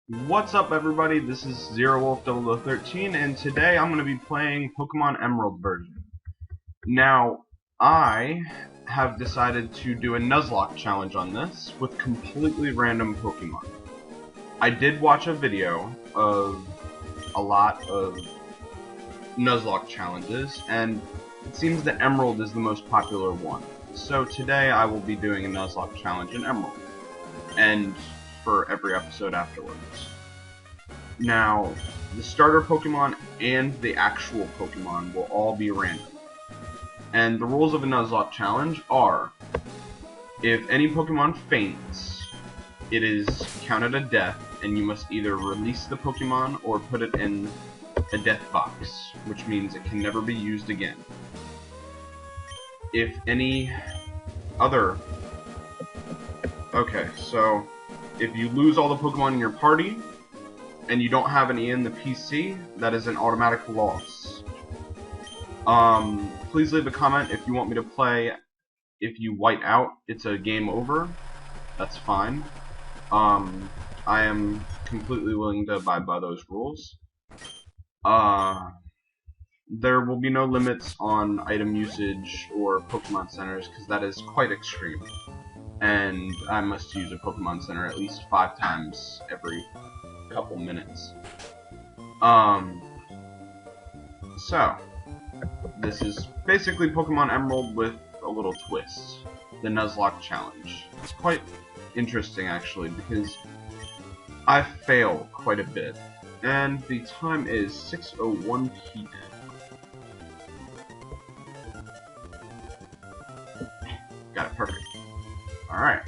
What's up, everybody? This is ZeroWolf0013, and today I'm going to be playing Pokemon Emerald version. Now, I have decided to do a Nuzlocke challenge on this with completely random Pokemon. I did watch a video of a lot of Nuzlocke challenges, and it seems that Emerald is the most popular one. So today I will be doing a Nuzlocke challenge in Emerald, and for every episode afterwards. Now, the starter Pokemon and the actual Pokemon will all be random. And the rules of a Nuzlocke challenge are, if any Pokemon faints, it is counted a death, and you must either release the Pokemon or put it in a death box, which means it can never be used again. If any other... Okay, so if you lose all the Pokemon in your party, and you don't have any in the PC, that is an automatic loss. Please leave a comment if you want me to play. If you white out, it's a game over. That's fine. I am completely willing to abide by those rules. There will be no limits on item usage or Pokemon centers, because that is quite extreme. And I must use a Pokemon Center at least 5 times every couple minutes. So, this is basically Pokemon Emerald with a little twist. The Nuzlocke challenge. It's quite interesting, actually, because I fail quite a bit. And the time is 6:01 p.m. Got it, perfect. Alright.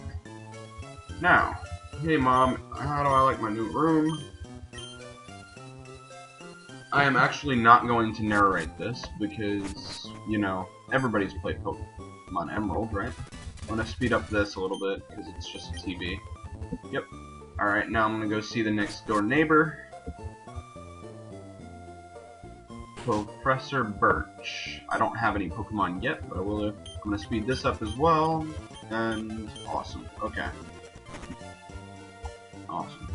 Now, hey Mom, how do I like my new room? I am actually not going to narrate this because, you know, everybody's played Pokemon Emerald, right? I'm going to speed up this a little bit because it's just a TV. Yep. Alright, now I'm going to go see the next door neighbor. Professor Birch. I don't have any Pokemon yet, but I will. I'm going to speed this up as well. And awesome. Okay. Awesome.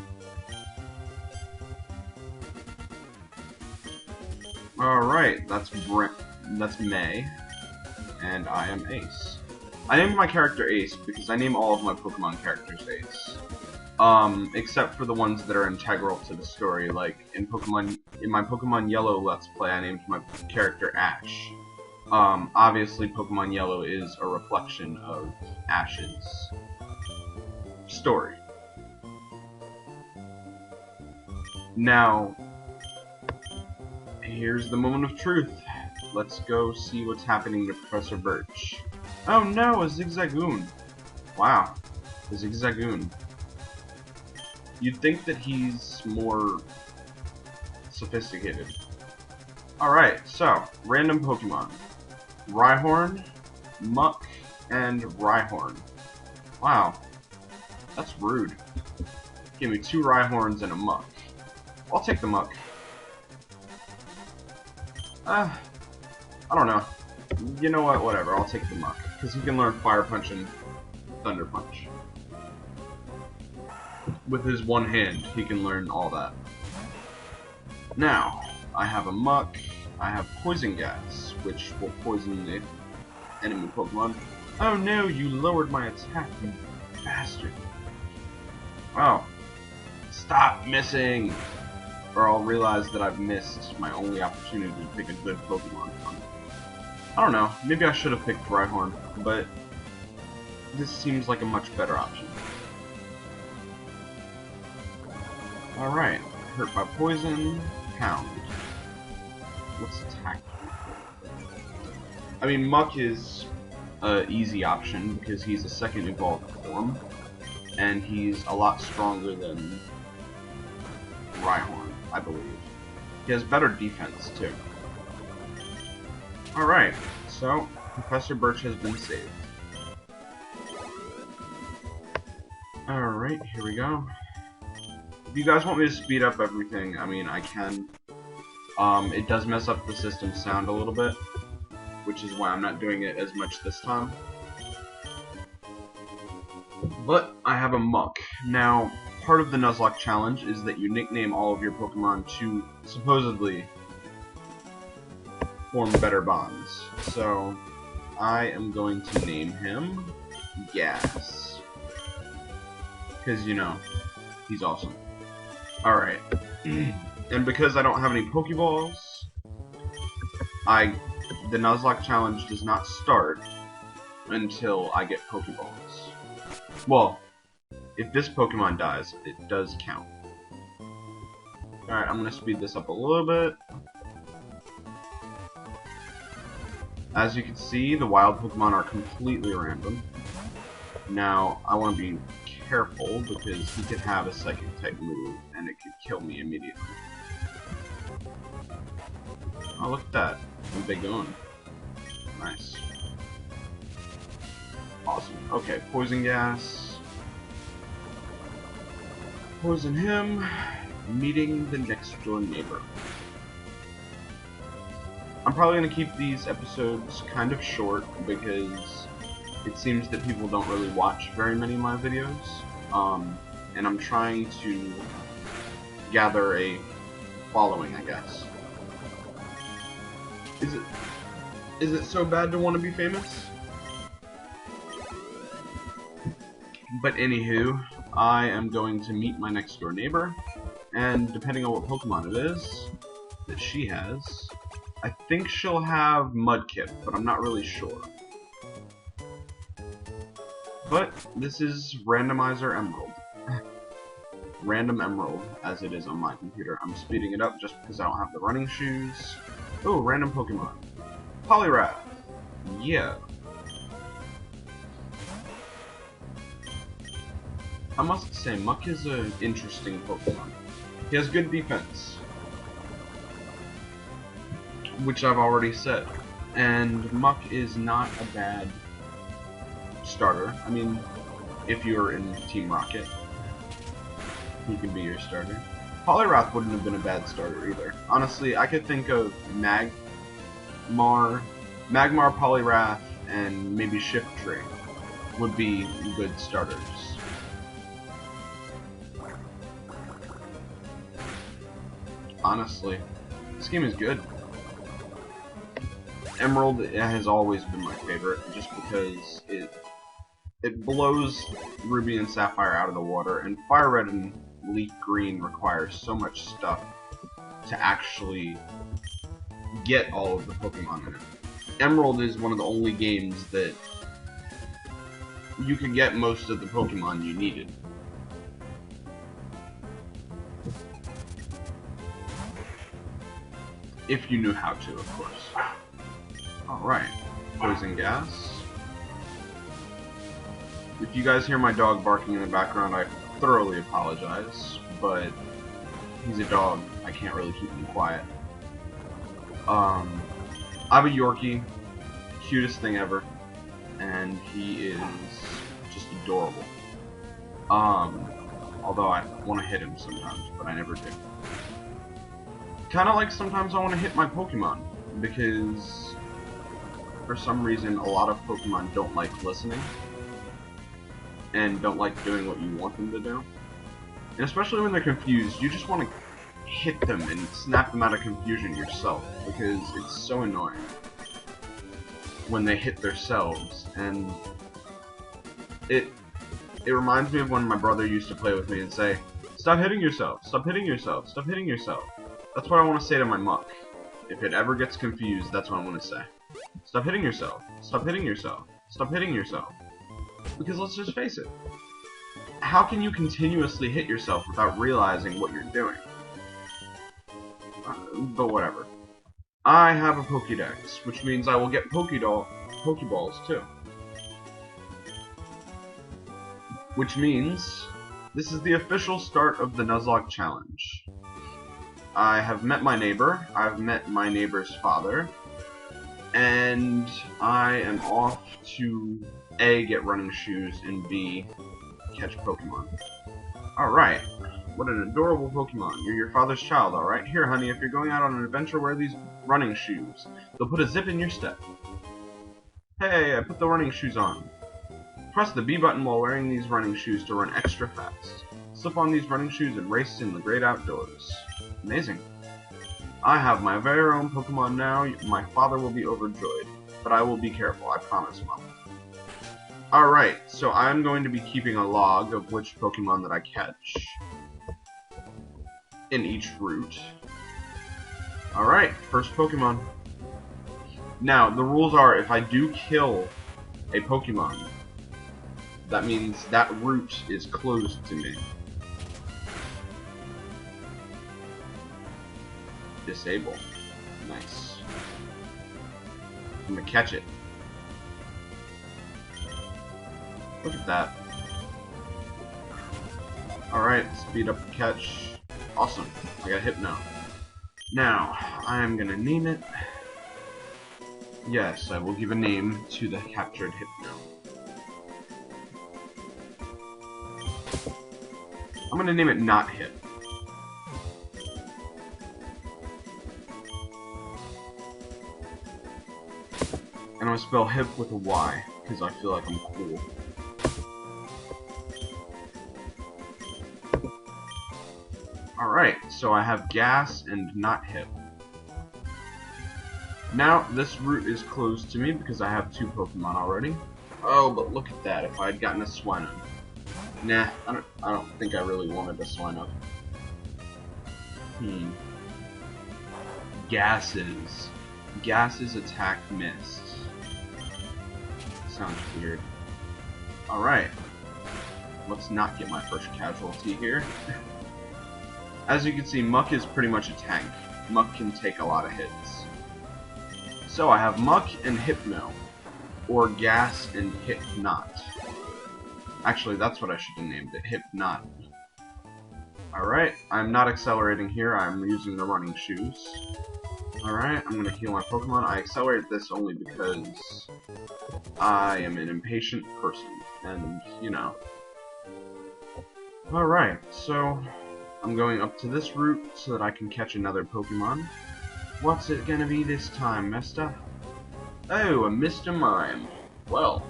Alright, that's May. And I am Ace. I named my character Ace because I name all of my Pokemon characters Ace. Except for the ones that are integral to the story, like in my Pokemon Yellow Let's Play, I named my character Ash. Obviously Pokemon Yellow is a reflection of Ash's story. Now, here's the moment of truth. Let's go see what's happening to Professor Birch. Oh no, a Zigzagoon! Wow, a Zigzagoon. You'd think that he's more sophisticated. Alright, so, random Pokemon. Rhyhorn, Muck, and Rhyhorn. Wow, that's rude. Give me 2 Rhyhorns and a Muck. I'll take the Muck. I don't know. You know what, whatever, I'll take the Muck. Because he can learn Fire Punch and Thunder Punch. With his one hand, he can learn all that. Now, I have a Muck, I have Poison Gas, which will poison the enemy Pokemon. Oh no, you lowered my attack, you bastard. Wow. Stop missing! Or I'll realize that I've missed my only opportunity to pick a good Pokemon. I don't know, maybe I should have picked Rhyhorn, but this seems like a much better option. Alright, hurt by poison, pound. What's attack? I mean, Muck is an easy option because he's a second evolved form, and he's a lot stronger than Rhyhorn, I believe. He has better defense, too. Alright, so Professor Birch has been saved. Alright, here we go. If you guys want me to speed up everything, I mean, I can. It does mess up the system sound a little bit, which is why I'm not doing it as much this time. But I have a Muck. Now, part of the Nuzlocke challenge is that you nickname all of your Pokemon to supposedly form better bonds. So I am going to name him Gas. Because, you know, he's awesome. Alright. And because I don't have any Pokeballs, the Nuzlocke challenge does not start until I get Pokeballs. Well, if this Pokemon dies, it does count. Alright, I'm gonna speed this up a little bit. As you can see, the wild Pokemon are completely random. Now, I want to be careful because he could have a psychic type move and it could kill me immediately. Oh, look at that. Where'd they going? Nice. Awesome. Okay, Poison Gas. Poison him. Meeting the next door neighbor. I'm probably going to keep these episodes kind of short because it seems that people don't really watch very many of my videos. And I'm trying to gather a following, I guess. Is it so bad to want to be famous? But anywho, I am going to meet my next door neighbor, and depending on what Pokemon it is that she has, I think she'll have Mudkip, but I'm not really sure. But this is Randomizer Emerald. Random Emerald, as it is on my computer. I'm speeding it up just because I don't have the running shoes. Oh, random Pokemon. Poliwrath. Yeah. I must say, Muck is an interesting Pokemon. He has good defense, which I've already said. And Muck is not a bad starter. I mean, if you're in Team Rocket, he can be your starter. Poliwrath wouldn't have been a bad starter either. Honestly, I could think of Magmar, Poliwrath, and maybe Shiftry would be good starters. Honestly, this game is good. Emerald has always been my favorite, just because it blows Ruby and Sapphire out of the water, and Fire Red and Leaf Green requires so much stuff to actually get all of the Pokemon in it. Emerald is one of the only games that you could get most of the Pokemon you needed. If you knew how to, of course. Alright, Poison Gas. If you guys hear my dog barking in the background, I thoroughly apologize, but he's a dog. I can't really keep him quiet. I have a Yorkie, cutest thing ever, and he is just adorable. Although I want to hit him sometimes, but I never do. Kinda like sometimes I want to hit my Pokemon, because for some reason a lot of Pokemon don't like listening, and don't like doing what you want them to do. And especially when they're confused, you just want to hit them and snap them out of confusion yourself, because it's so annoying when they hit themselves. And it reminds me of when my brother used to play with me and say, "Stop hitting yourself, stop hitting yourself, stop hitting yourself." That's what I want to say to my Muck. If it ever gets confused, that's what I want to say. Stop hitting yourself, stop hitting yourself, stop hitting yourself. Because let's just face it, how can you continuously hit yourself without realizing what you're doing? But whatever. I have a Pokédex, which means I will get Pokeballs too. Which means this is the official start of the Nuzlocke challenge. I have met my neighbor, I've met my neighbor's father, and I am off to A, get running shoes, and B, catch Pokemon. Alright, what an adorable Pokemon. You're your father's child, alright? Here, honey, if you're going out on an adventure, wear these running shoes. They'll put a zip in your step. Hey, I put the running shoes on. Press the B button while wearing these running shoes to run extra fast. Slip on these running shoes and race in the great outdoors. Amazing. I have my very own Pokemon now. My father will be overjoyed. But I will be careful, I promise, Mom. Alright, so I'm going to be keeping a log of which Pokemon that I catch in each route. Alright, first Pokemon. Now, the rules are if I do kill a Pokemon, that means that route is closed to me. Disable. Nice. I'm gonna catch it. Look at that. Alright, speed up the catch. Awesome. I got Hypno. Now, I'm gonna name it. Yes, I will give a name to the captured Hypno. I'm gonna name it Not Hip. And I'm gonna spell hip with a Y, because I feel like I'm cool. Alright, so I have Gas and Not Hip. Now, this route is closed to me because I have 2 Pokemon already. Oh, but look at that, if I had gotten a Swinub. Nah, I don't think I really wanted a Swinub. Gases. Gases attack missed. Sounds weird. Alright. Let's not get my first casualty here. As you can see, Muck is pretty much a tank. Muck can take a lot of hits. So I have Muck and Hypno. Or Gas and Hypnot. Actually, that's what I should have named it. Hypnot. Alright, I'm not accelerating here. I'm using the running shoes. Alright, I'm gonna heal my Pokemon. I accelerate this only because I am an impatient person. And, you know. Alright, so I'm going up to this route so that I can catch another Pokemon. What's it gonna be this time, mister? Oh, a Mr. Mime. Well,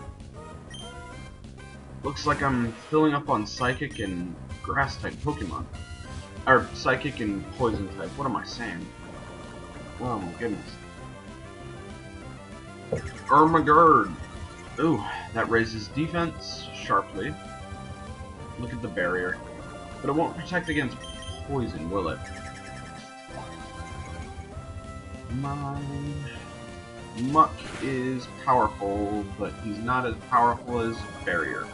looks like I'm filling up on Psychic and Grass-type Pokemon. Or, Psychic and Poison-type. What am I saying? Oh my goodness. Ermagerd. Ooh, that raises defense sharply. Look at the barrier. But it won't protect against poison, will it? My Muck is powerful, but he's not as powerful as Barrier.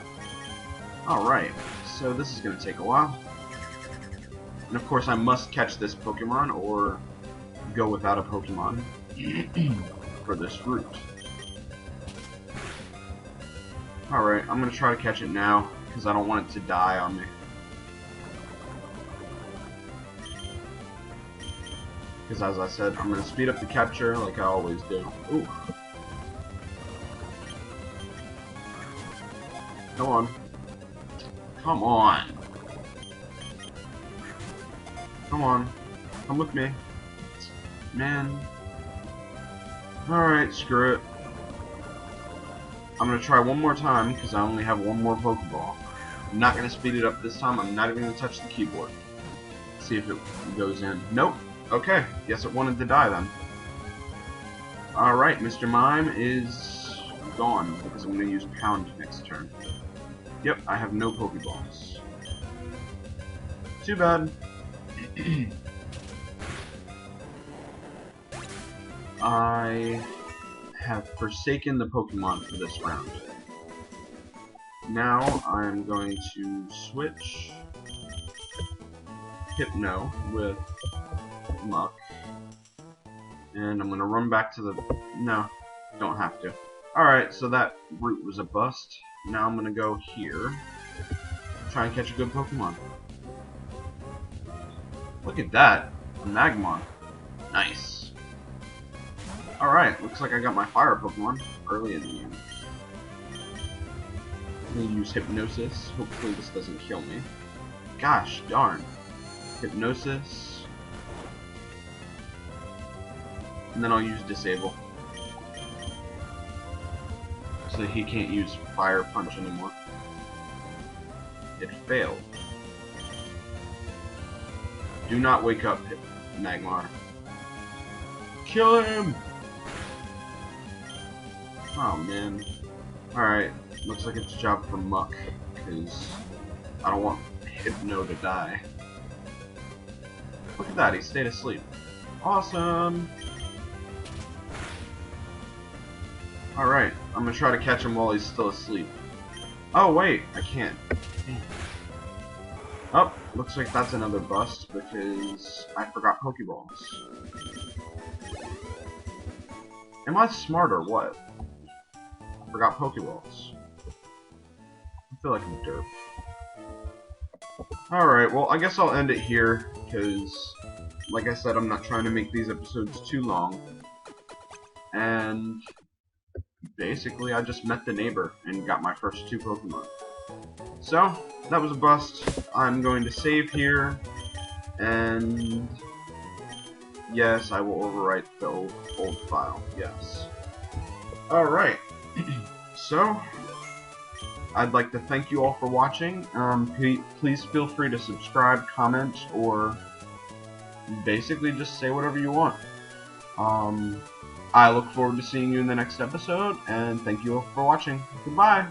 Alright, so this is going to take a while. And of course I must catch this Pokemon or go without a Pokemon for this route. Alright, I'm going to try to catch it now, because I don't want it to die on me. Because as I said, I'm going to speed up the capture like I always do. Ooh. Come on. Come on. Come on. Come with me. Man. Alright, screw it. I'm going to try one more time because I only have one more Pokeball. I'm not going to speed it up this time. I'm not even going to touch the keyboard. See if it goes in. Nope. Okay, guess it wanted to die then. Alright, Mr. Mime is gone because I'm going to use Pound next turn. Yep, I have no Pokeballs. Too bad. I have forsaken the Pokemon for this round. Now I'm going to switch Hypno with Muck, and I'm gonna run back to the... no, don't have to. Alright, so that route was a bust. Now I'm gonna go here, try and catch a good Pokemon. Look at that, a Magmon. Nice. Alright, looks like I got my fire Pokemon early in the game. I'm gonna use Hypnosis. Hopefully this doesn't kill me. Gosh darn. Hypnosis. And then I'll use Disable. So he can't use Fire Punch anymore. It failed. Do not wake up, Magmar. Kill him! Oh man. Alright, looks like it's a job for Muck, because I don't want Hypno to die. Look at that, he stayed asleep. Awesome! Alright, I'm gonna try to catch him while he's still asleep. Oh wait, I can't. Oh, looks like that's another bust because I forgot Pokeballs. Am I smart or what? I forgot Pokeballs. I feel like I'm a derp. Alright, well I guess I'll end it here because, like I said, I'm not trying to make these episodes too long. And basically I just met the neighbor and got my first 2 Pokemon. So, that was a bust. I'm going to save here, and yes, I will overwrite the old file, yes. Alright, so, I'd like to thank you all for watching. Please feel free to subscribe, comment, or basically just say whatever you want. I look forward to seeing you in the next episode, and thank you all for watching. Goodbye!